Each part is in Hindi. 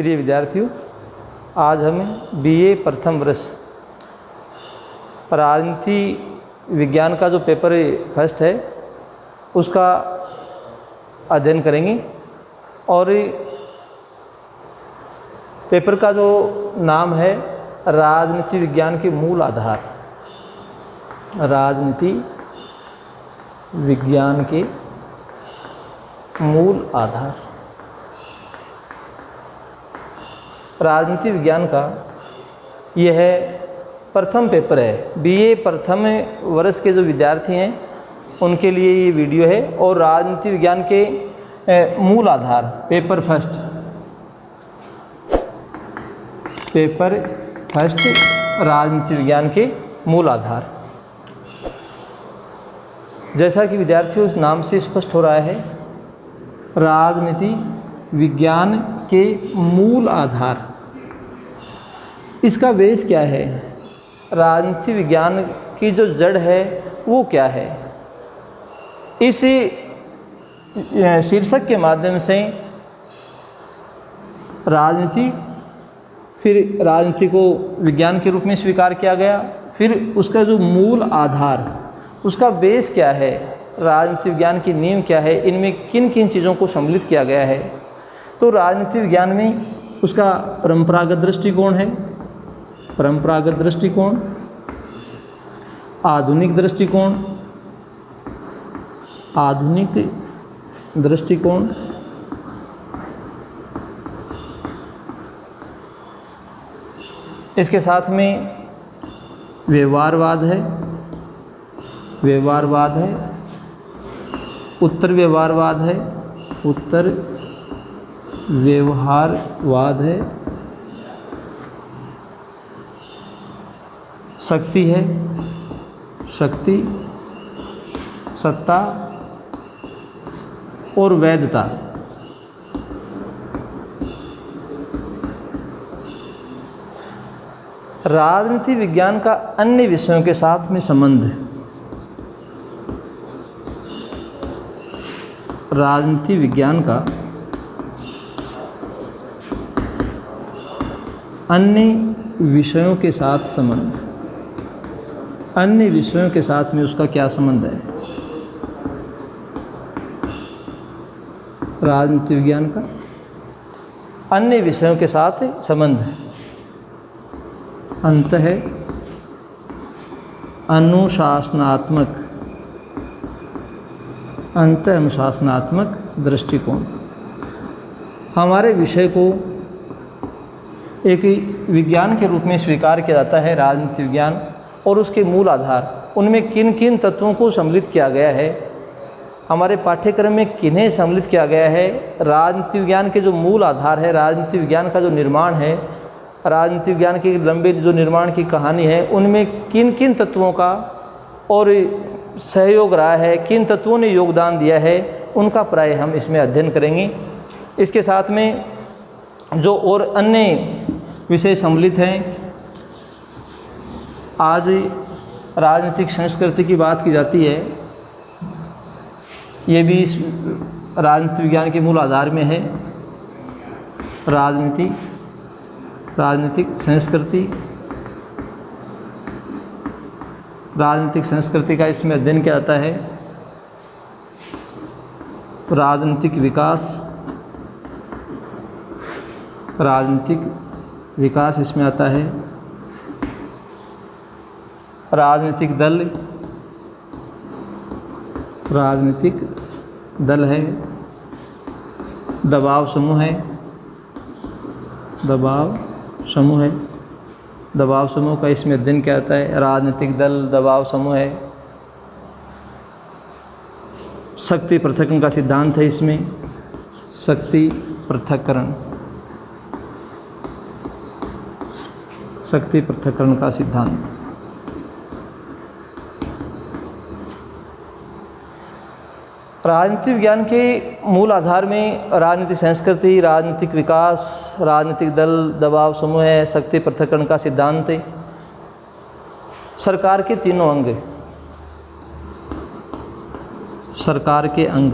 प्रिय विद्यार्थियों, आज हम बीए प्रथम वर्ष राजनीति विज्ञान का जो पेपर फर्स्ट है उसका अध्ययन करेंगे। और पेपर का जो नाम है राजनीति विज्ञान के मूल आधार, राजनीति विज्ञान के मूल आधार। राजनीति विज्ञान का यह प्रथम पेपर है। बीए प्रथम वर्ष के जो विद्यार्थी हैं उनके लिए ये वीडियो है। और राजनीति विज्ञान के मूल आधार, पेपर फर्स्ट राजनीति विज्ञान के मूल आधार। जैसा कि विद्यार्थियों उस नाम से स्पष्ट हो रहा है, राजनीति विज्ञान के मूल आधार। इसका बेस क्या है? राजनीति विज्ञान की जो जड़ है वो क्या है? इस शीर्षक के माध्यम से राजनीति को विज्ञान के रूप में स्वीकार किया गया। फिर उसका जो मूल आधार, उसका बेस क्या है, राजनीति विज्ञान की नींव क्या है, इनमें किन किन चीज़ों को सम्मिलित किया गया है। तो राजनीति विज्ञान में उसका परंपरागत दृष्टिकोण है, परंपरागत दृष्टिकोण, आधुनिक दृष्टिकोण, आधुनिक दृष्टिकोण, इसके साथ में व्यवहारवाद है, व्यवहारवाद है, उत्तर व्यवहारवाद है, उत्तर व्यवहारवाद है, शक्ति है, शक्ति, सत्ता और वैधता। राजनीति विज्ञान का अन्य विषयों के साथ में संबंध, राजनीति विज्ञान का अन्य विषयों के साथ संबंध, अन्य विषयों के साथ में उसका क्या संबंध है? राजनीति विज्ञान का अन्य विषयों के साथ संबंध है। अंत है अनुशासनात्मक, अंत अनुशासनात्मक दृष्टिकोण। हमारे विषय को एक विज्ञान के रूप में स्वीकार किया जाता है, राजनीति विज्ञान, और उसके मूल आधार, उनमें किन किन तत्वों को सम्मिलित किया गया है, हमारे पाठ्यक्रम में किन्हें सम्मिलित किया गया है। राजनीति विज्ञान के जो मूल आधार है, राजनीति विज्ञान का जो निर्माण है, राजनीति विज्ञान की लंबे जो निर्माण की कहानी है, उनमें किन किन तत्वों का और सहयोग रहा है, किन तत्वों ने योगदान दिया है, उनका प्राय हम इसमें अध्ययन करेंगे। इसके साथ में जो और अन्य विषय सम्मिलित हैं, आज राजनीतिक संस्कृति की बात की जाती है, ये भी इस राजनीति विज्ञान के मूल आधार में है। राजनीतिक संस्कृति, राजनीतिक संस्कृति का इसमें अध्ययन किया जाता है। राजनीतिक विकास, राजनीतिक विकास इसमें आता है। राजनीतिक दल, राजनीतिक दल है। दबाव समूह है, दबाव समूह है, दबाव समूह का इसमें अध्ययन किया जाता है। राजनीतिक दल, दबाव समूह है। शक्ति पृथक्करण का सिद्धांत है इसमें, शक्ति पृथक्करण, शक्ति पृथक्करण का सिद्धांत। राजनीति विज्ञान के मूल आधार में राजनीतिक संस्कृति, राजनीतिक विकास, राजनीतिक दल, दबाव समूह है, शक्ति पृथक्करण का सिद्धांत है। सरकार के तीनों अंग, सरकार के अंग,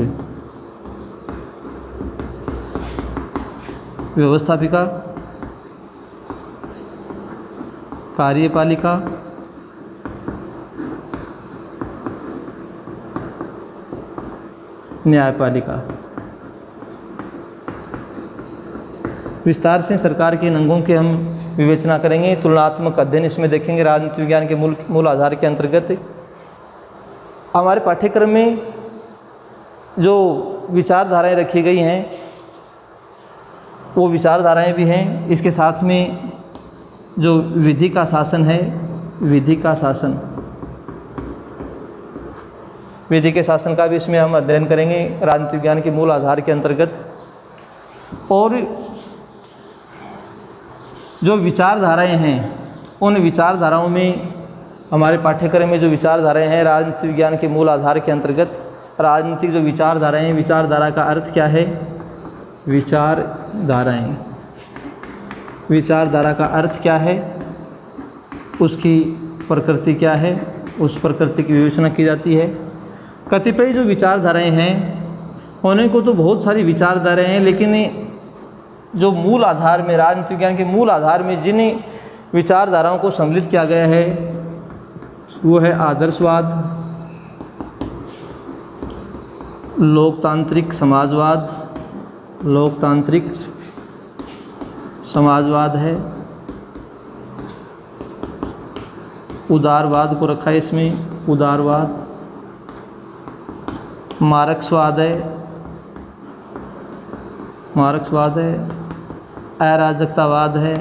व्यवस्थापिका, कार्यपालिका, न्यायपालिका। विस्तार से सरकार के इन अंगों की हम विवेचना करेंगे। तुलनात्मक अध्ययन इसमें देखेंगे। राजनीति विज्ञान के मूल आधार के अंतर्गत हमारे पाठ्यक्रम में जो विचारधाराएं रखी गई हैं वो विचारधाराएं भी हैं, इसके साथ में जो विधि का शासन है, विधि का शासन, विधि के शासन का भी इसमें हम अध्ययन करेंगे राजनीति विज्ञान के मूल आधार के अंतर्गत। और जो विचारधाराएं हैं उन विचारधाराओं में हमारे पाठ्यक्रम में जो विचारधाराएं हैं राजनीति विज्ञान के मूल आधार के अंतर्गत, राजनीतिक जो विचारधाराएं हैं, विचारधारा का अर्थ क्या है? विचारधाराएं, विचारधारा का अर्थ क्या है, उसकी प्रकृति क्या है, उस प्रकृति की विवेचना की जाती है। कतिपय जो विचारधाराएं हैं होने को तो बहुत सारी विचारधाराएं हैं, लेकिन जो मूल आधार में राजनीति विज्ञान के मूल आधार में जिन विचारधाराओं को सम्मिलित किया गया है वो है आदर्शवाद, लोकतांत्रिक समाजवाद, लोकतांत्रिक समाजवाद है, उदारवाद को रखा है इसमें, उदारवाद, मार्क्सवाद है, मार्क्सवाद है, अराजकतावाद है,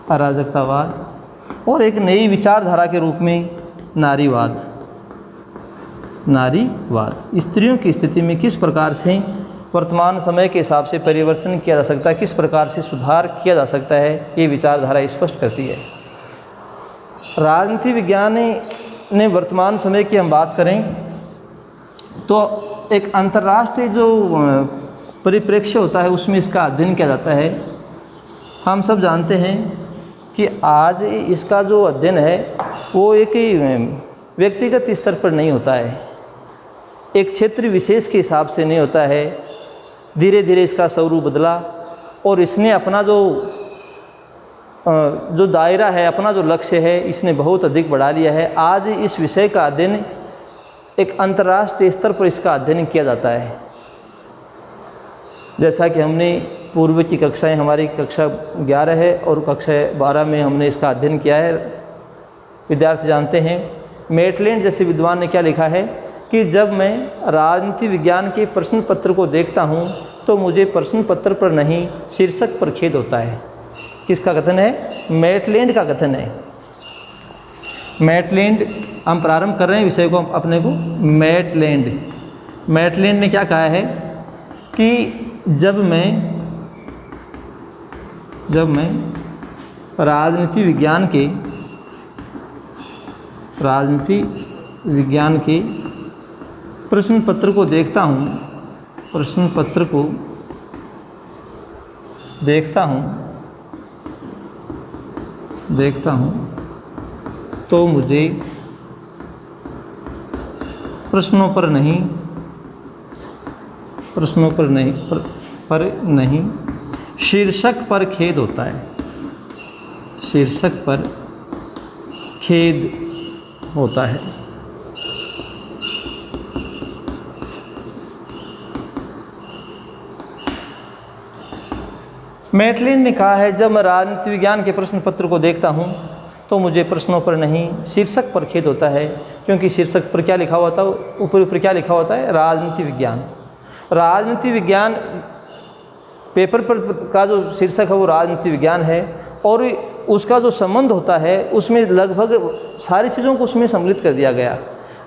अराजकतावाद, और एक नई विचारधारा के रूप में नारीवाद, नारीवाद। स्त्रियों की स्थिति में किस प्रकार से वर्तमान समय के हिसाब से परिवर्तन किया जा सकता है, किस प्रकार से सुधार किया जा सकता है, ये विचारधारा स्पष्ट करती है। राजनीति विज्ञान ने वर्तमान समय की हम बात करें तो एक अंतर्राष्ट्रीय जो परिप्रेक्ष्य होता है उसमें इसका अध्ययन किया जाता है। हम सब जानते हैं कि आज इसका जो अध्ययन है वो एक व्यक्तिगत स्तर पर नहीं होता है, एक क्षेत्र विशेष के हिसाब से नहीं होता है। धीरे धीरे इसका स्वरूप बदला और इसने अपना जो दायरा है, अपना जो लक्ष्य है, इसने बहुत अधिक बढ़ा लिया है। आज इस विषय का अध्ययन एक अंतर्राष्ट्रीय स्तर पर इसका अध्ययन किया जाता है। जैसा कि हमने पूर्व की कक्षाएं, हमारी कक्षा 11 है और कक्षा 12 में हमने इसका अध्ययन किया है। विद्यार्थी जानते हैं मेटलैंड जैसे विद्वान ने क्या लिखा है कि जब मैं राजनीति विज्ञान के प्रश्न पत्र को देखता हूँ तो मुझे प्रश्न पत्र पर नहीं शीर्षक पर खेद होता है। किसका कथन है? मेटलैंड का कथन है। मेटलैंड, हम प्रारंभ कर रहे हैं विषय को अपने को। मेटलैंड ने क्या कहा है कि जब मैं राजनीति विज्ञान के प्रश्न पत्र को देखता हूँ तो मुझे प्रश्नों पर नहीं शीर्षक पर खेद होता है। शीर्षक पर खेद होता है। मेटलैंड ने कहा है जब मैं राजनीति विज्ञान के प्रश्न पत्र को देखता हूँ तो मुझे प्रश्नों पर नहीं शीर्षक पर खेद होता है, क्योंकि शीर्षक पर क्या लिखा होता है? ऊपर क्या लिखा होता है? राजनीति विज्ञान। राजनीति विज्ञान पेपर पर का जो शीर्षक है वो राजनीति विज्ञान है और उसका जो संबंध होता है उसमें लगभग सारी चीज़ों को उसमें सम्मिलित कर दिया गया।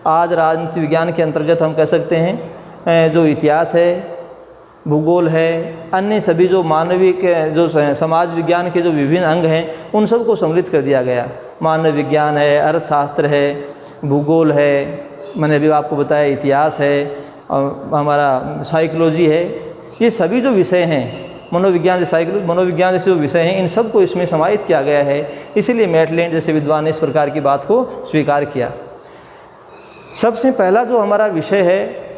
आज राजनीति विज्ञान के अंतर्गत हम कह सकते हैं जो इतिहास है, भूगोल है, अन्य सभी जो मानविक जो समाज विज्ञान के जो विभिन्न अंग हैं उन सब को सम्मिलित कर दिया गया। मानव विज्ञान है, अर्थशास्त्र है, भूगोल है, मैंने अभी आपको बताया इतिहास है, और हमारा साइकोलॉजी है, ये सभी जो विषय हैं, मनोविज्ञान जैसे जो विषय हैं, इन सब को इसमें समाहित किया गया है। इसीलिए मेटलैंड जैसे विद्वान ने इस प्रकार की बात को स्वीकार किया। सबसे पहला जो हमारा विषय है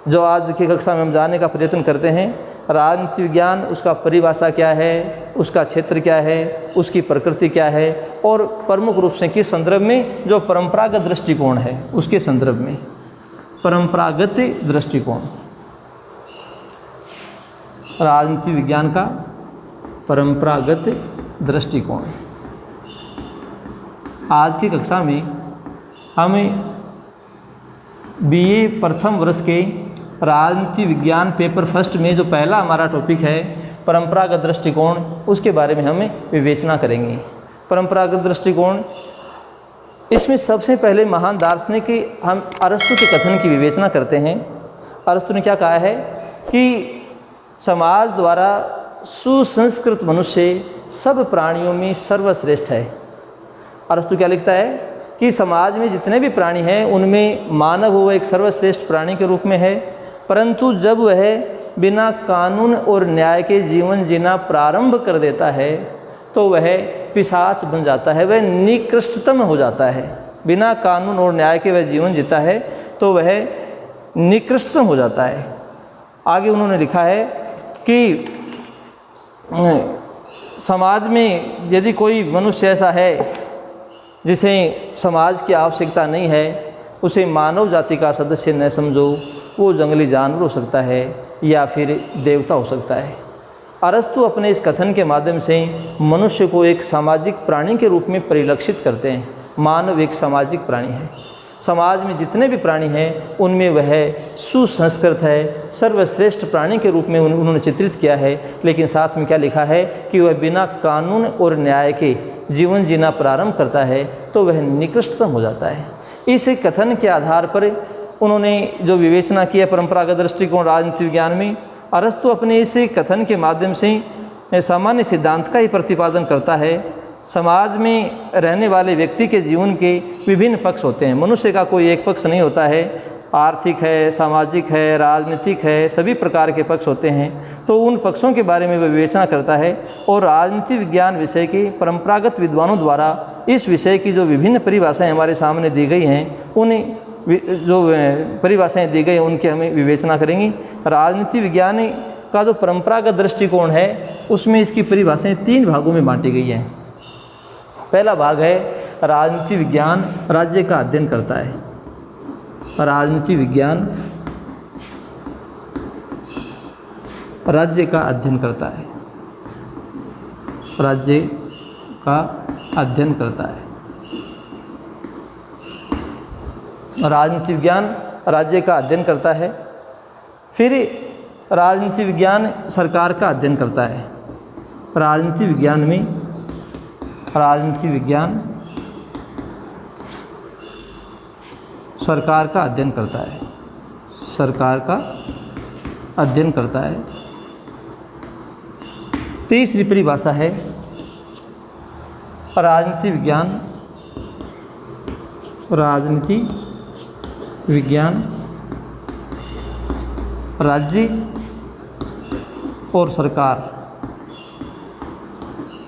जो आज की कक्षा में हम जानने का प्रयत्न करते हैं। राजनीति विज्ञान, उसका परिभाषा क्या है, उसका क्षेत्र क्या है, उसकी प्रकृति क्या है, और प्रमुख रूप से किस संदर्भ में, जो परंपरागत दृष्टिकोण है उसके संदर्भ में। परंपरागत दृष्टिकोण, राजनीति विज्ञान का परंपरागत दृष्टिकोण। आज की कक्षा में हमें बीए प्रथम वर्ष के राजनीति विज्ञान पेपर फर्स्ट में जो पहला हमारा टॉपिक है परंपरागत दृष्टिकोण, उसके बारे में हमें विवेचना करेंगे। परंपरागत दृष्टिकोण, इसमें सबसे पहले महान दार्शनिक हम अरस्तु के कथन की विवेचना करते हैं। अरस्तु ने क्या कहा है कि समाज द्वारा सुसंस्कृत मनुष्य सब प्राणियों में सर्वश्रेष्ठ है। अरस्तु क्या लिखता है कि समाज में जितने भी प्राणी हैं उनमें मानव वो एक सर्वश्रेष्ठ प्राणी के रूप में है, परंतु जब वह बिना कानून और न्याय के जीवन जीना प्रारंभ कर देता है तो वह पिशाच बन जाता है, वह निकृष्टतम हो जाता है। बिना कानून और न्याय के वह जीवन जीता है तो वह निकृष्टतम हो जाता है। आगे उन्होंने लिखा है कि समाज में यदि कोई मनुष्य ऐसा है जिसे समाज की आवश्यकता नहीं है, उसे मानव जाति का सदस्य न समझो, वो जंगली जानवर हो सकता है या फिर देवता हो सकता है। अरस्तु अपने इस कथन के माध्यम से मनुष्य को एक सामाजिक प्राणी के रूप में परिलक्षित करते हैं। मानव एक सामाजिक प्राणी है। समाज में जितने भी प्राणी हैं उनमें वह सुसंस्कृत है, सर्वश्रेष्ठ प्राणी के रूप में उन्होंने चित्रित किया है। लेकिन साथ में क्या लिखा है कि वह बिना कानून और न्याय के जीवन जीना प्रारंभ करता है तो वह निकृष्टतम हो जाता है। इस कथन के आधार पर उन्होंने जो विवेचना की है परंपरागत दृष्टिकोण राजनीति विज्ञान में, अरस्तु अपने इस कथन के माध्यम से सामान्य सिद्धांत का ही प्रतिपादन करता है। समाज में रहने वाले व्यक्ति के जीवन के विभिन्न पक्ष होते हैं। मनुष्य का कोई एक पक्ष नहीं होता है, आर्थिक है, सामाजिक है, राजनीतिक है, सभी प्रकार के पक्ष होते हैं। तो उन पक्षों के बारे में वह विवेचना करता है और राजनीति विज्ञान विषय के परंपरागत विद्वानों द्वारा इस विषय की जो विभिन्न परिभाषाएं हमारे सामने दी गई हैं, उन जो परिभाषाएं दी गई हैं उनकी हमें विवेचना करेंगे। राजनीति विज्ञान का जो परंपरागत दृष्टिकोण है उसमें इसकी परिभाषाएं 3 भागों में बांटी गई हैं। पहला भाग है राजनीति विज्ञान राज्य का अध्ययन करता है। राजनीति विज्ञान राज्य का अध्ययन करता है। राज्य का अध्ययन करता है। राजनीति विज्ञान राज्य का अध्ययन करता है। फिर राजनीति विज्ञान सरकार का अध्ययन करता है। राजनीति विज्ञान में राजनीति विज्ञान सरकार का अध्ययन करता है। सरकार का अध्ययन करता है। तीसरी परिभाषा है राजनीति विज्ञान राज्य और सरकार,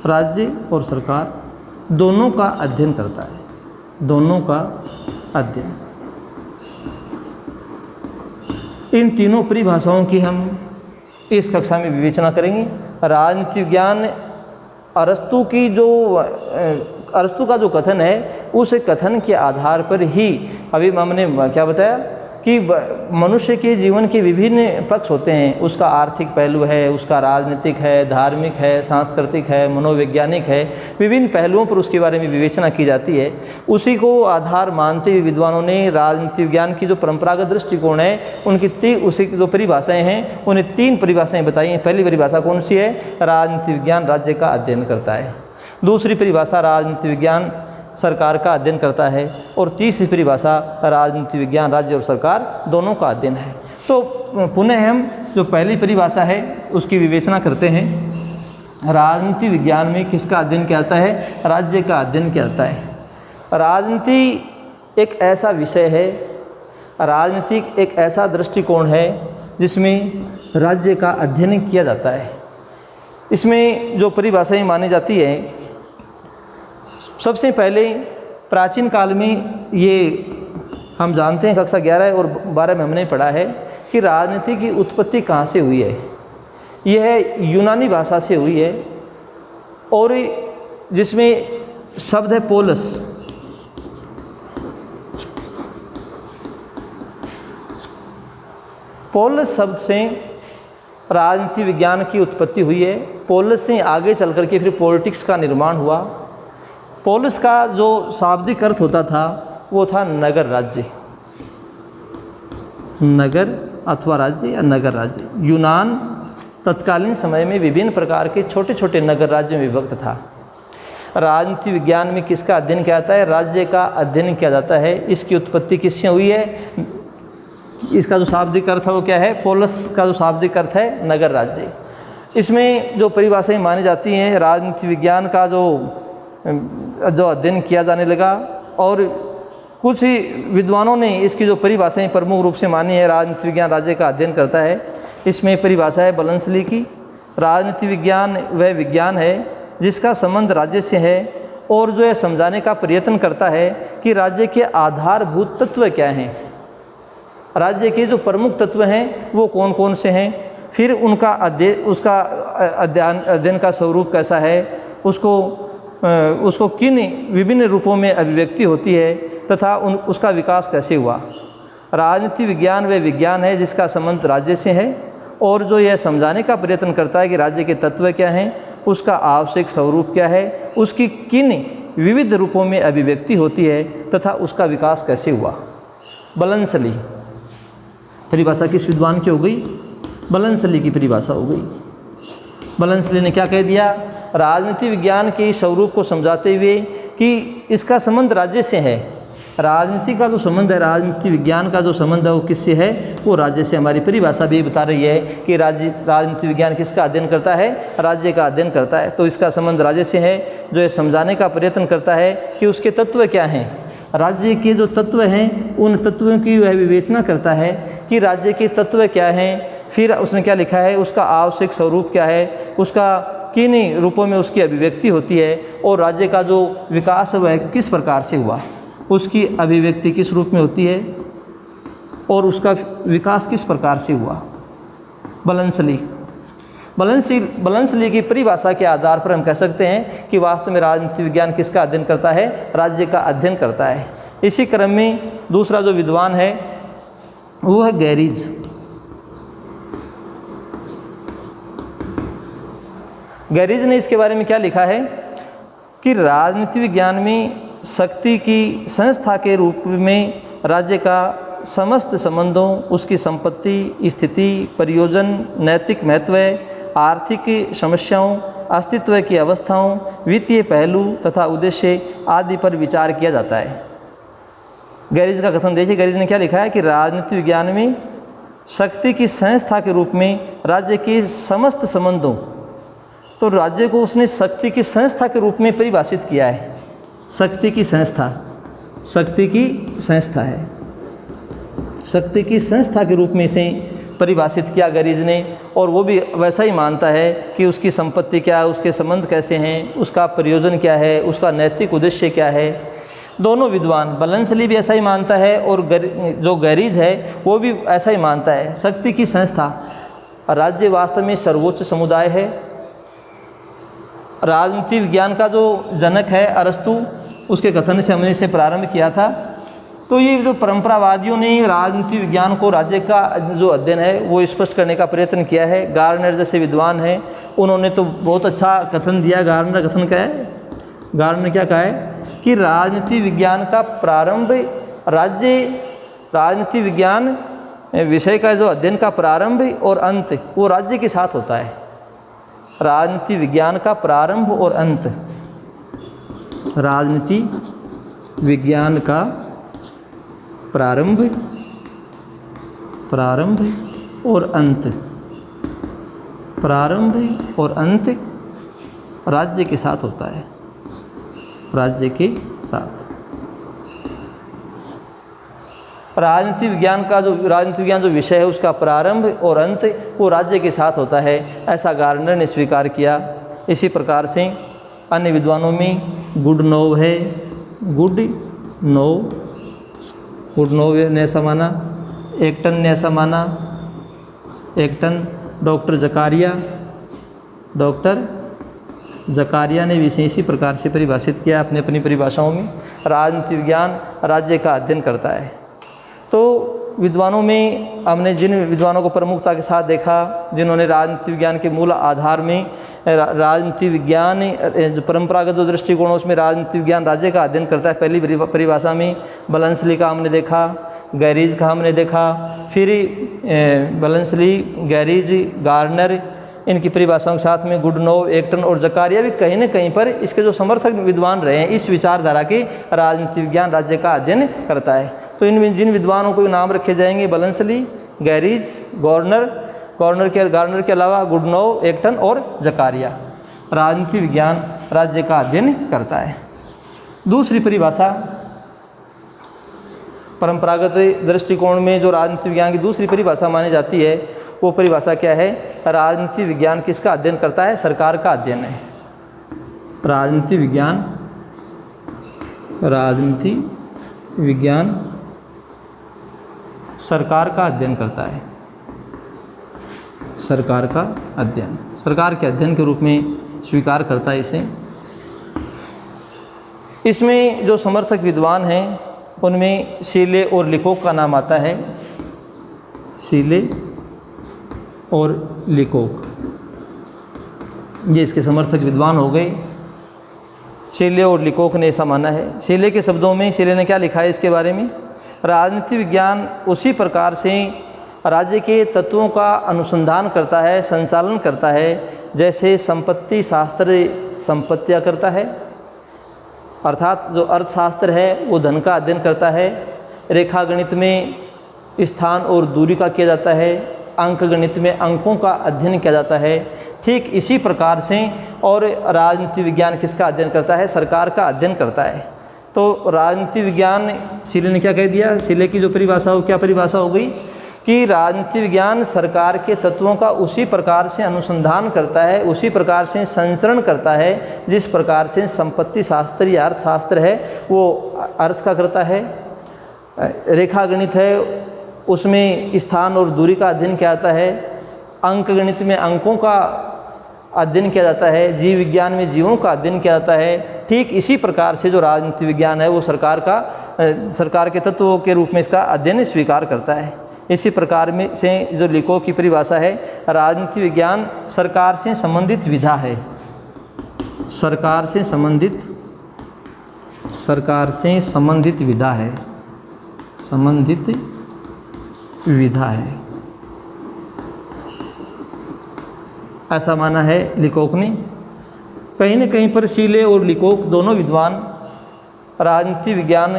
राज्य और सरकार दोनों का अध्ययन करता है। दोनों का अध्ययन। इन तीनों परिभाषाओं की हम इस कक्षा में विवेचना करेंगे। राजनीति विज्ञान अरस्तु का जो कथन है उस कथन के आधार पर ही अभी हमने क्या बताया कि मनुष्य के जीवन के विभिन्न पक्ष होते हैं। उसका आर्थिक पहलू है, उसका राजनीतिक है, धार्मिक है, सांस्कृतिक है, मनोवैज्ञानिक है। विभिन्न पहलुओं पर उसके बारे में विवेचना की जाती है। उसी को आधार मानते हुए विद्वानों ने राजनीति विज्ञान की जो परंपरागत दृष्टिकोण है उनकी उसी की जो परिभाषाएं हैं उन्हें 3 परिभाषाएं बताई हैं। पहली परिभाषा कौन सी है? राजनीति विज्ञान राज्य का अध्ययन करता है। दूसरी परिभाषा राजनीति विज्ञान सरकार का अध्ययन करता है। और तीसरी परिभाषा राजनीति विज्ञान राज्य और सरकार दोनों का अध्ययन है। तो पुनः हम जो पहली परिभाषा है उसकी विवेचना करते हैं। राजनीति विज्ञान में किसका अध्ययन किया जाता है? राज्य का अध्ययन किया जाता है। राजनीति एक ऐसा विषय है, राजनीतिक एक ऐसा दृष्टिकोण है जिसमें राज्य का अध्ययन किया जाता है। इसमें जो परिभाषाएं मानी जाती है, सबसे पहले प्राचीन काल में ये हम जानते हैं, कक्षा 11 और 12 में हमने पढ़ा है कि राजनीति की उत्पत्ति कहाँ से हुई है। यह यूनानी भाषा से हुई है और जिसमें शब्द है पोलस। पोलस शब्द से राजनीति विज्ञान की उत्पत्ति हुई है। पोलस से आगे चल कर के फिर पॉलिटिक्स का निर्माण हुआ। पोलस का जो शाब्दिक अर्थ होता था वो था नगर राज्य, नगर अथवा राज्य या नगर राज्य। यूनान तत्कालीन समय में विभिन्न प्रकार के छोटे छोटे नगर राज्यों में विभक्त था। राजनीति विज्ञान में किसका अध्ययन किया जाता है? राज्य का अध्ययन किया जाता है। इसकी उत्पत्ति किससे हुई है? इसका जो शाब्दिक अर्थ है वो क्या है? पोलस का जो शाब्दिक अर्थ है नगर राज्य। इसमें जो परिभाषाएं मानी जाती हैं, राजनीति विज्ञान का जो अध्ययन किया जाने लगा और कुछ ही विद्वानों ने इसकी जो परिभाषाएं प्रमुख रूप से मानी है, राजनीति विज्ञान राज्य का अध्ययन करता है। इसमें परिभाषा है बलंसली की, राजनीति विज्ञान वह विज्ञान है जिसका संबंध राज्य से है और जो यह समझाने का प्रयत्न करता है कि राज्य के आधारभूत तत्व क्या हैं, राज्य के जो प्रमुख तत्व हैं वो कौन कौन से हैं, फिर उनका अध्ययन का स्वरूप कैसा है, उसको किन विभिन्न रूपों में अभिव्यक्ति होती है तथा उसका विकास कैसे हुआ। राजनीति विज्ञान वह विज्ञान है जिसका संबंध राज्य से है और जो यह समझाने का प्रयत्न करता है कि राज्य के तत्व क्या हैं, उसका आवश्यक स्वरूप क्या है, उसकी किन विविध रूपों में अभिव्यक्ति होती है तथा उसका विकास कैसे हुआ। बलंसली परिभाषा किस विद्वान की हो गई? बलंसली की परिभाषा हो गई। बलंसली ने क्या कह दिया? राजनीति विज्ञान के स्वरूप को समझाते हुए कि इसका संबंध राज्य से है। राजनीति का जो संबंध है, राजनीति विज्ञान का जो संबंध है वो किससे है? वो राज्य से। हमारी परिभाषा भी बता रही है कि राजनीति विज्ञान किसका अध्ययन करता है? राज्य का अध्ययन करता है। तो इसका संबंध राज्य से है, जो ये समझाने का प्रयत्न करता है कि उसके तत्व क्या हैं। राज्य के जो तत्व हैं उन तत्वों की वह विवेचना करता है कि राज्य के तत्व क्या हैं, फिर उसने क्या लिखा है, उसका आवश्यक स्वरूप क्या है, उसका किन रूपों में उसकी अभिव्यक्ति होती है और राज्य का जो विकास है वह किस प्रकार से हुआ, उसकी अभिव्यक्ति किस रूप में होती है और उसका विकास किस प्रकार से हुआ। बलंसली की परिभाषा के आधार पर हम कह सकते हैं कि वास्तव में राजनीति विज्ञान किसका अध्ययन करता है? राज्य का अध्ययन करता है। इसी क्रम में दूसरा जो विद्वान है वो है गैरीज। गैरीज ने इसके बारे में क्या लिखा है कि राजनीति विज्ञान में शक्ति की संस्था के रूप में राज्य का समस्त संबंधों, उसकी संपत्ति, स्थिति, प्रयोजन, नैतिक महत्व, आर्थिक समस्याओं, अस्तित्व की अवस्थाओं, वित्तीय पहलू तथा उद्देश्य आदि पर विचार किया जाता है। गैरीज का कथन देखिए, गैरीज ने क्या लिखा है कि राजनीति विज्ञान में शक्ति की संस्था के रूप में राज्य के समस्त संबंधों, तो राज्य को उसने शक्ति की संस्था के रूप में परिभाषित किया है। शक्ति की संस्था, शक्ति की संस्था है, शक्ति की संस्था के रूप में इसे परिभाषित किया गैरीज ने। और वो भी वैसा ही मानता है कि उसकी संपत्ति क्या है, उसके संबंध कैसे हैं, उसका प्रयोजन क्या है, उसका नैतिक उद्देश्य क्या है। दोनों विद्वान, बलंसली भी ऐसा ही मानता है और जो गैरीज है वो भी ऐसा ही मानता है। शक्ति की संस्था, राज्य वास्तव में सर्वोच्च समुदाय है। राजनीति विज्ञान का जो जनक है अरस्तु, उसके कथन से हमने इसे प्रारंभ किया था। तो ये जो परंपरावादियों ने राजनीति विज्ञान को राज्य का जो अध्ययन है वो स्पष्ट करने का प्रयत्न किया है। गार्नर जैसे विद्वान हैं, उन्होंने तो बहुत अच्छा कथन दिया। गार्नर कथन क्या है? गार्नर क्या कहा है कि राजनीति विज्ञान का प्रारंभ राजनीति विज्ञान विषय का जो अध्ययन का प्रारंभ और अंत वो राज्य के साथ होता है। राजनीति विज्ञान का प्रारंभ और अंत, राजनीति विज्ञान का प्रारंभ और अंत, प्रारंभ और अंत राज्य के साथ होता है, राज्य के साथ। राजनीति विज्ञान जो विषय है उसका प्रारंभ और अंत वो राज्य के साथ होता है, ऐसा गार्नर ने स्वीकार किया। इसी प्रकार से अन्य विद्वानों में गुडनोव है, गुडनोव ने ऐसा माना, एक्टन ने ऐसा माना, एक्टन। डॉक्टर जकारिया ने भी इसी प्रकार से परिभाषित किया अपने अपनी परिभाषाओं में। राजनीति विज्ञान राज्य का अध्ययन करता है। तो विद्वानों में हमने जिन विद्वानों को प्रमुखता के साथ देखा, जिन्होंने राजनीति विज्ञान के मूल आधार में राजनीति विज्ञान जो परंपरागत जो दृष्टिकोण है उसमें राजनीति विज्ञान राज्य का अध्ययन करता है, पहली परिभाषा में बलंसली का हमने देखा, गैरीज का हमने देखा, फिर बलंसली, गैरीज, गार्नर, इनकी परिभाषाओं के साथ में गुडनोव, एक्टन और जकारिया भी कहीं न कहीं पर इसके जो समर्थक विद्वान रहे हैं इस विचारधारा के राजनीति विज्ञान राज्य का अध्ययन करता है। तो इन जिन विद्वानों को नाम रखे जाएंगे बलंसली, गैरीज, गार्नर के अलावा गुडनोव, एक्टन और जकारिया राजनीति विज्ञान राज्य का अध्ययन करता है। दूसरी परिभाषा परंपरागत दृष्टिकोण में जो राजनीति विज्ञान की दूसरी परिभाषा मानी जाती है वो परिभाषा क्या है? राजनीति विज्ञान किसका अध्ययन करता है? सरकार का अध्ययन है। राजनीति विज्ञान सरकार का अध्ययन करता है। सरकार का अध्ययन, सरकार के अध्ययन के रूप में स्वीकार करता है इसे। इसमें जो समर्थक विद्वान हैं उनमें शीले और लिकोक का नाम आता है। शीले और लिकोक ये इसके समर्थक विद्वान हो गए। शीले और लिकोक ने ऐसा माना है। शीले के शब्दों में शीले ने क्या लिखा है इसके बारे में? राजनीति विज्ञान उसी प्रकार से राज्य के तत्वों का अनुसंधान करता है, संचालन करता है, जैसे संपत्ति शास्त्र संपत्तियाँ करता है, अर्थात जो अर्थशास्त्र है वो धन का अध्ययन करता है। रेखा गणित में स्थान और दूरी का किया जाता है। अंक गणित में अंकों का अध्ययन किया जाता है। ठीक इसी प्रकार से और राजनीति विज्ञान किसका अध्ययन करता है? सरकार का अध्ययन करता है। तो राजनीति विज्ञान शीले ने क्या कह दिया? शीले की जो परिभाषा हो, क्या परिभाषा हो गई कि राजनीति विज्ञान सरकार के तत्वों का उसी प्रकार से अनुसंधान करता है, उसी प्रकार से संचरण करता है जिस प्रकार से संपत्ति शास्त्र या अर्थशास्त्र है वो अर्थ का करता है। रेखा गणित है उसमें स्थान और दूरी का अध्ययन किया जाता है। अंक गणित में अंकों का अध्ययन किया जाता है। जीव विज्ञान में जीवों का अध्ययन किया जाता है। ठीक इसी प्रकार से जो राजनीति विज्ञान है वो सरकार के तत्वों के रूप में इसका अध्ययन स्वीकार करता है। इसी प्रकार में से जो लिकोक की परिभाषा है, राजनीति विज्ञान सरकार से संबंधित विधा है। सरकार से संबंधित विधा है। संबंधित विधा है ऐसा माना है लिकोक ने। कहीं न कहीं पर शीले और लिकोक दोनों विद्वान राजनीति विज्ञान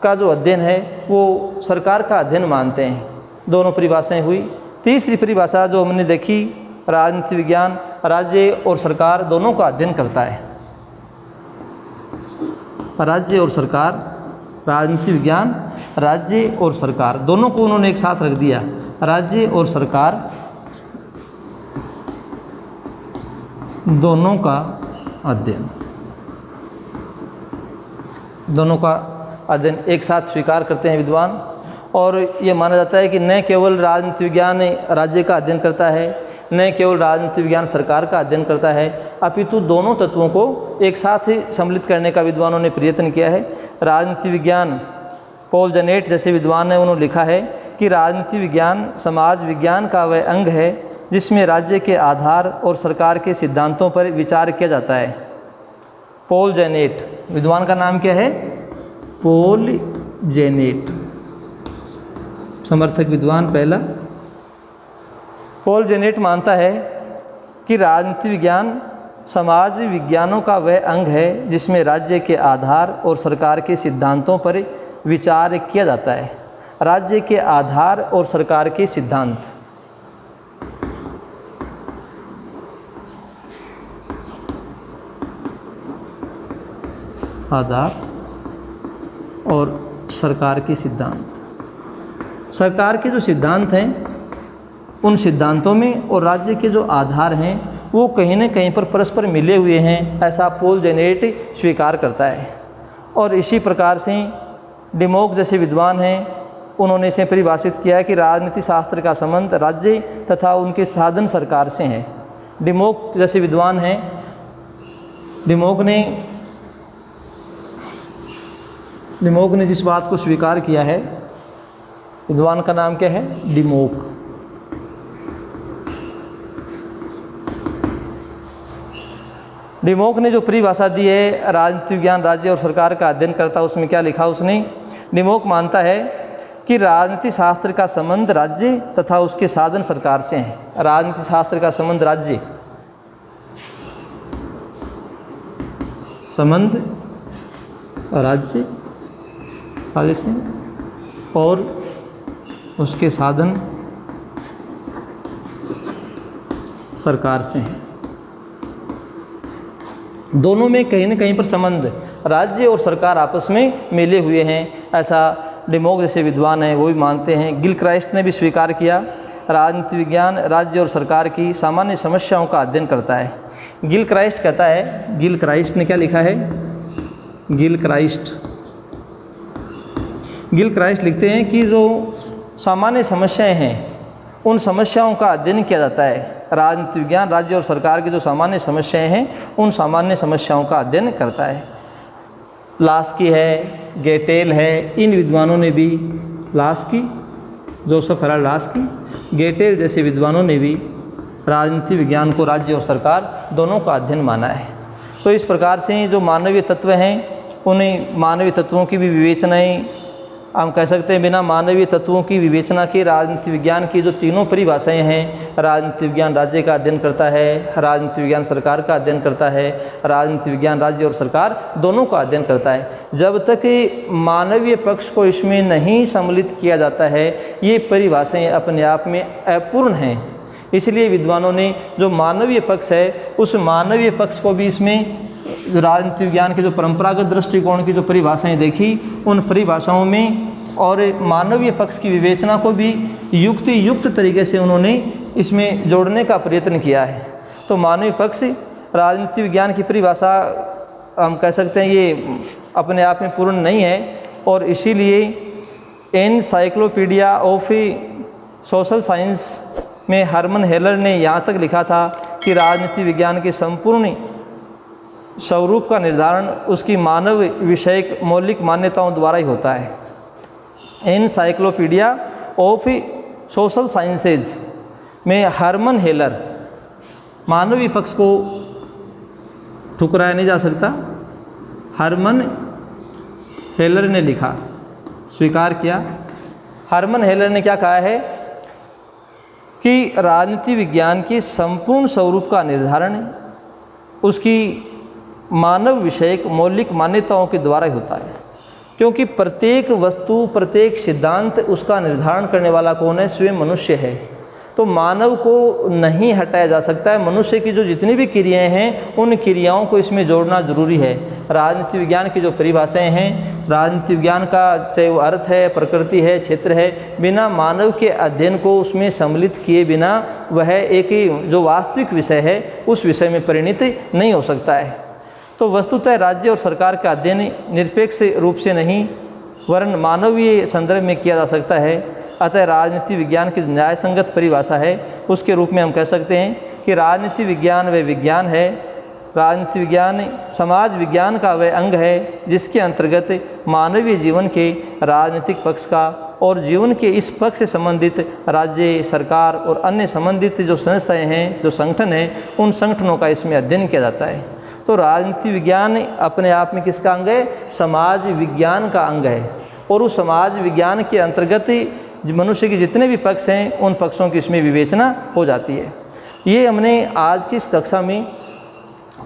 का जो अध्ययन है वो सरकार का अध्ययन मानते हैं। दोनों परिभाषाएं हुई। तीसरी परिभाषा जो हमने देखी, राजनीति विज्ञान राज्य और सरकार दोनों का अध्ययन करता है। राज्य और सरकार, राजनीति विज्ञान राज्य और सरकार दोनों को उन्होंने एक साथ रख दिया। राज्य और सरकार दोनों का अध्ययन, दोनों का अध्ययन एक साथ स्वीकार करते हैं विद्वान। और ये माना जाता है कि न केवल राजनीति विज्ञान राज्य का अध्ययन करता है, न केवल राजनीति विज्ञान सरकार का अध्ययन करता है, अपितु दोनों तत्वों को एक साथ ही सम्मिलित करने का विद्वानों ने प्रयत्न किया है। राजनीति विज्ञान, पॉल जेनेट जैसे विद्वान ने उन्होंने लिखा है कि राजनीति विज्ञान समाज विज्ञान का वह अंग है जिसमें राज्य के आधार और सरकार के सिद्धांतों पर विचार किया जाता है। पॉल जेनेट, विद्वान का नाम क्या है? पॉल जेनेट, समर्थक विद्वान पहला। पॉल जेनेट मानता है कि राजनीति विज्ञान समाज विज्ञानों का वह अंग है जिसमें राज्य के आधार और सरकार के सिद्धांतों पर विचार किया जाता है। राज्य के आधार और सरकार के सिद्धांत, आधार और सरकार के सिद्धांत, सरकार के जो सिद्धांत हैं उन सिद्धांतों में और राज्य के जो आधार हैं वो कहीं न कहीं पर परस्पर मिले हुए हैं, ऐसा पॉल जेनेट स्वीकार करता है। और इसी प्रकार से डिमोक जैसे विद्वान हैं उन्होंने इसे परिभाषित किया है कि राजनीति शास्त्र का संबंध राज्य तथा उनके साधन सरकार से है। डिमोक जैसे विद्वान हैं, डिमोक ने जिस बात को स्वीकार किया है, विद्वान का नाम क्या है? डिमोक। डिमोक ने जो परिभाषा दी है राजनीति विज्ञान राज्य और सरकार का अध्ययन करता, उसमें क्या लिखा उसने? डिमोक मानता है कि राजनीति शास्त्र का संबंध राज्य तथा उसके साधन सरकार से है। राजनीति शास्त्र का संबंध राज्य वाले से और उसके साधन सरकार से हैं। दोनों में कहीं न कहीं पर संबंध, राज्य और सरकार आपस में मिले हुए हैं, ऐसा डिमोक जैसे विद्वान हैं वो भी मानते हैं। गिलक्राइस्ट ने भी स्वीकार किया, राजनीति विज्ञान राज्य और सरकार की सामान्य समस्याओं का अध्ययन करता है। गिलक्राइस्ट कहता है, गिलक्राइस्ट ने क्या लिखा है? गिलक्राइस्ट लिखते हैं कि जो सामान्य समस्याएं हैं उन समस्याओं का अध्ययन किया जाता है। राजनीति विज्ञान राज्य और सरकार की जो सामान्य समस्याएं हैं उन सामान्य समस्याओं का अध्ययन करता है। लास्की है, गेटेल है, इन विद्वानों ने भी, Laski, Joseph Herald Laski, Gettell जैसे विद्वानों ने भी राजनीति विज्ञान को राज्य और सरकार दोनों का अध्ययन माना है। तो इस प्रकार से जो मानवीय तत्व हैं उन्हें मानवीय तत्वों की भी विवेचनाएँ, हम कह सकते हैं बिना मानवीय तत्वों की विवेचना के राजनीति विज्ञान की जो तीनों परिभाषाएं हैं, राजनीति विज्ञान राज्य का अध्ययन करता है, राजनीति विज्ञान सरकार का अध्ययन करता है, राजनीति विज्ञान राज्य और सरकार दोनों का अध्ययन करता है। जब तक मानवीय पक्ष को इसमें नहीं सम्मिलित किया जाता है ये परिभाषाएं अपने आप में अपूर्ण हैं। इसलिए विद्वानों ने जो मानवीय पक्ष है उस मानवीय पक्ष को भी इसमें राजनीति विज्ञान के जो परंपरागत दृष्टिकोण की जो परिभाषाएं देखी उन परिभाषाओं में और मानवीय पक्ष की विवेचना को भी युक्त तरीके से उन्होंने इसमें जोड़ने का प्रयत्न किया है। तो मानवीय पक्ष राजनीति विज्ञान की परिभाषा हम कह सकते हैं ये अपने आप में पूर्ण नहीं है और इसीलिए एनसाइक्लोपीडिया ऑफ सोशल साइंस में हरमन हेलर ने यहाँ तक लिखा था कि राजनीति विज्ञान के संपूर्ण स्वरूप का निर्धारण उसकी मानव विषयक मौलिक मान्यताओं द्वारा ही होता है। एनसाइक्लोपीडिया ऑफ सोशल साइंसेज में हरमन हेलर, मानवीय पक्ष को ठुकराया नहीं जा सकता, हरमन हेलर ने लिखा, स्वीकार किया। हरमन हेलर ने क्या कहा है कि राजनीति विज्ञान के संपूर्ण स्वरूप का निर्धारण उसकी मानव विषयक मौलिक मान्यताओं के द्वारा ही होता है, क्योंकि प्रत्येक वस्तु प्रत्येक सिद्धांत उसका निर्धारण करने वाला कौन है? स्वयं मनुष्य है। तो मानव को नहीं हटाया जा सकता है। मनुष्य की जो जितनी भी क्रियाएं हैं उन क्रियाओं को इसमें जोड़ना जरूरी है। राजनीति विज्ञान की जो परिभाषाएं हैं, राजनीति विज्ञान का चाहे वो अर्थ है, प्रकृति है, क्षेत्र है, बिना मानव के अध्ययन को उसमें सम्मिलित किए बिना वह एक जो वास्तविक विषय है उस विषय में परिणित नहीं हो सकता है। तो वस्तुतः राज्य और सरकार का अध्ययन निरपेक्ष रूप से नहीं वरन मानवीय संदर्भ में किया जा सकता है। अतः राजनीति विज्ञान की न्याय संगत परिभाषा है उसके रूप में हम कह सकते हैं कि राजनीति विज्ञान वह विज्ञान है, राजनीति विज्ञान समाज विज्ञान का वह अंग है जिसके अंतर्गत मानवीय जीवन के राजनीतिक पक्ष का और जीवन के इस पक्ष से संबंधित राज्य, सरकार और अन्य संबंधित जो संस्थाएं हैं, जो संगठन हैं, उन संगठनों का इसमें अध्ययन किया जाता है। तो राजनीति विज्ञान अपने आप में किसका अंग है? समाज विज्ञान का अंग है और उस समाज विज्ञान के अंतर्गत मनुष्य के जितने भी पक्ष हैं उन पक्षों की इसमें विवेचना हो जाती है। ये हमने आज की इस कक्षा में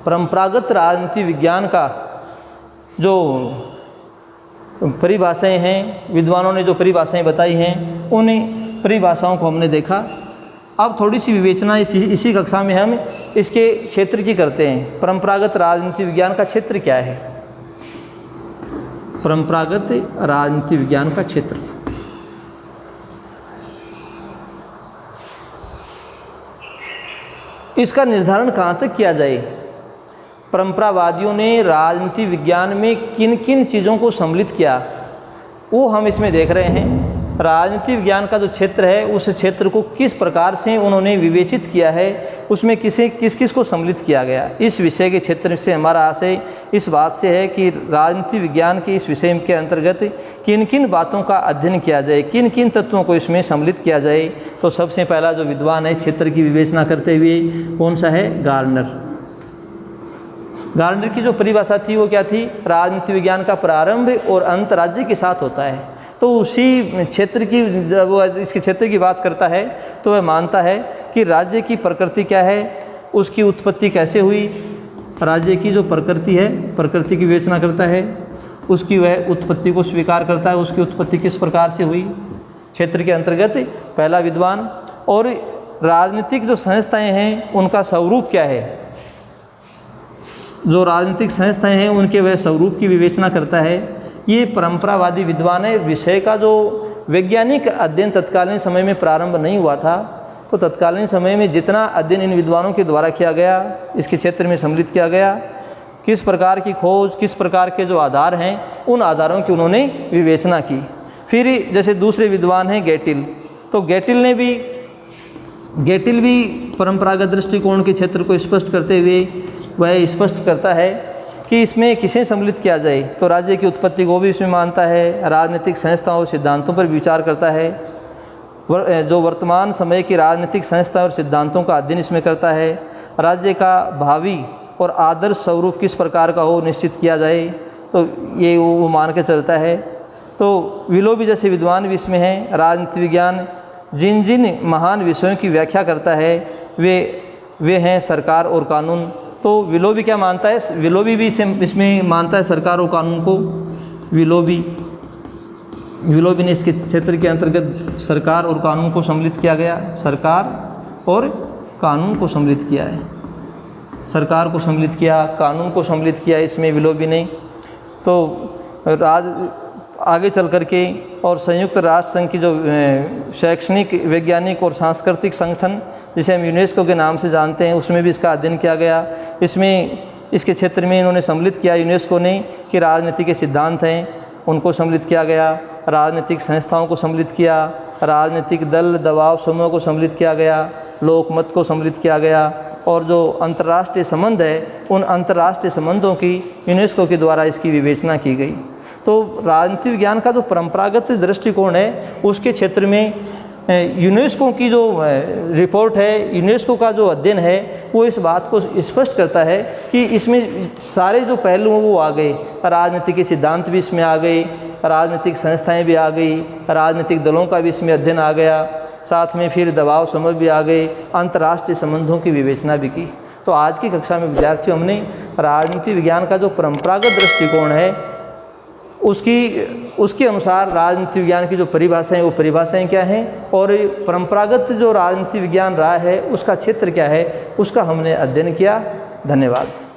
परंपरागत राजनीति विज्ञान का जो परिभाषाएं हैं, विद्वानों ने जो परिभाषाएं बताई हैं, उन परिभाषाओं को हमने देखा। अब थोड़ी सी विवेचना इसी कक्षा में हम इसके क्षेत्र की करते हैं। परंपरागत राजनीति विज्ञान का क्षेत्र क्या है? परंपरागत राजनीति विज्ञान का क्षेत्र इसका निर्धारण कहाँ तक किया जाए? परंपरावादियों ने राजनीति विज्ञान में किन किन चीज़ों को सम्मिलित किया वो हम इसमें देख रहे हैं। राजनीति विज्ञान का जो क्षेत्र है उस क्षेत्र को किस प्रकार से उन्होंने विवेचित किया है, उसमें किस किस को सम्मिलित किया गया। इस विषय के क्षेत्र से हमारा आशय इस बात से है कि राजनीति विज्ञान के इस विषय के अंतर्गत किन किन बातों का अध्ययन किया जाए, किन किन तत्वों को इसमें सम्मिलित किया जाए। तो सबसे पहला जो विद्वान है इस क्षेत्र की विवेचना करते हुए कौन सा है, गार्डनर। गार्डनर की जो परिभाषा थी वो क्या थी, राजनीति विज्ञान का प्रारंभ और अंत राज्य के साथ होता है। तो उसी क्षेत्र की जब वो इसके क्षेत्र की बात करता है तो वह मानता है कि राज्य की प्रकृति क्या है, उसकी उत्पत्ति कैसे हुई, राज्य की जो प्रकृति है, प्रकृति की विवेचना करता है, उसकी वह उत्पत्ति को स्वीकार करता है, उसकी उत्पत्ति किस प्रकार से हुई क्षेत्र के अंतर्गत पहला विद्वान। और राजनीतिक जो संस्थाएं हैं उनका स्वरूप क्या है, जो राजनीतिक संस्थाएं हैं उनके वह स्वरूप की विवेचना करता है। ये परंपरावादी विद्वान है। विषय का जो वैज्ञानिक अध्ययन तत्कालीन समय में प्रारंभ नहीं हुआ था, तो तत्कालीन समय में जितना अध्ययन इन विद्वानों के द्वारा किया गया, इसके क्षेत्र में सम्मिलित किया गया, किस प्रकार की खोज, किस प्रकार के जो आधार हैं, उन आधारों की उन्होंने विवेचना की। फिर जैसे दूसरे विद्वान हैं गेटिल, तो गेटिल भी परंपरागत दृष्टिकोण के क्षेत्र को स्पष्ट करते हुए वह स्पष्ट करता है कि इसमें किसे सम्मिलित किया जाए। तो राज्य की उत्पत्ति को भी इसमें मानता है, राजनीतिक संस्थाओं और सिद्धांतों पर विचार करता है, जो वर्तमान समय की राजनीतिक संस्था और सिद्धांतों का अध्ययन इसमें करता है, राज्य का भावी और आदर्श स्वरूप किस प्रकार का हो निश्चित किया जाए, तो ये वो मान के चलता है। तो विलोबी जैसे विद्वान भी इसमें हैं। राजनीति विज्ञान जिन जिन महान विषयों की व्याख्या करता है वे हैं सरकार और कानून। तो विलोबी क्या मानता है, विलोबी भी इसमें मानता है सरकार और कानून को। विलोबी ने इसके क्षेत्र के अंतर्गत सरकार और कानून को सम्मिलित किया गया, सरकार और कानून को सम्मिलित किया है, सरकार को सम्मिलित किया, कानून को सम्मिलित किया इसमें विलोबी ने। तो आगे चल कर के और संयुक्त राष्ट्र संघ की जो शैक्षणिक, वैज्ञानिक और सांस्कृतिक संगठन जिसे हम यूनेस्को के नाम से जानते हैं, उसमें भी इसका अध्ययन किया गया। इसके क्षेत्र में इन्होंने सम्मिलित किया यूनेस्को ने कि राजनीति के सिद्धांत हैं उनको सम्मिलित किया गया, राजनीतिक संस्थाओं को सम्मिलित किया, राजनीतिक दल दबाव समूहों को सम्मिलित किया गया, लोकमत को सम्मिलित किया गया, और जो अंतर्राष्ट्रीय संबंध है उन अंतर्राष्ट्रीय संबंधों की यूनेस्को के द्वारा इसकी विवेचना की गई। तो राजनीति विज्ञान का जो परंपरागत दृष्टिकोण है उसके क्षेत्र में यूनेस्को की जो रिपोर्ट है, यूनेस्को का जो अध्ययन है, वो इस बात को स्पष्ट करता है कि इसमें सारे जो पहलू हैं वो आ गए, राजनीति के सिद्धांत भी इसमें आ गए, राजनीतिक संस्थाएं भी आ गई, राजनीतिक दलों का भी इसमें अध्ययन आ गया, साथ में फिर दबाव समझ भी आ गए, अंतर्राष्ट्रीय संबंधों की विवेचना भी की। तो आज की कक्षा में विद्यार्थियों हमने राजनीति विज्ञान का जो परंपरागत दृष्टिकोण है उसके अनुसार राजनीति विज्ञान की जो परिभाषाएं, वो परिभाषाएं क्या हैं, और परंपरागत जो राजनीति विज्ञान रहा है उसका क्षेत्र क्या है, उसका हमने अध्ययन किया। धन्यवाद।